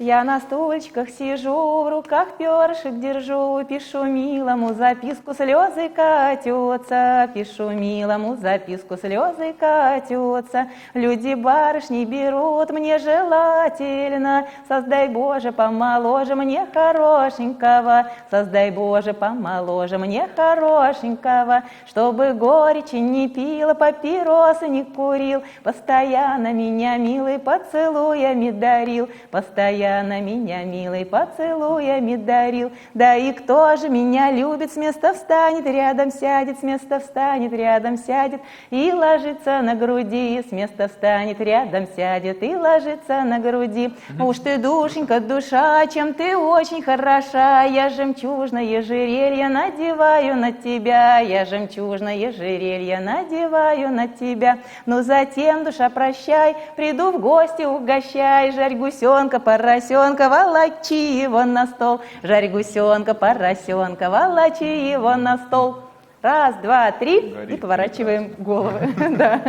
Я на стульчиках сижу, в руках перышек держу, пишу милому записку, слезы катятся, пишу милому записку, слезы катятся. Люди барышни берут, мне желательно, создай, Боже, помоложе мне хорошенького, создай, Боже, помоложе мне хорошенького, чтобы горечи не пил, папиросы не курил, постоянно меня, милый, поцелуями дарил, постоянно меня, милый, поцелуями дарил. Да и кто же меня любит, с места встанет, рядом сядет, с места встанет, рядом сядет и ложится на груди, с места встанет, рядом сядет и ложится на груди. Уж ты, душенька, душа, чем ты очень хороша, я жемчужное ожерелье надеваю на тебя, я жемчужное ожерелье надеваю на тебя. Но затем, душа, прощай, приду в гости, угощай, жарь гусенка, поросенка, волочи его на стол, жарь гусенка, поросенка, волочи его на стол. Раз, два, три, и поворачиваем головы. Да.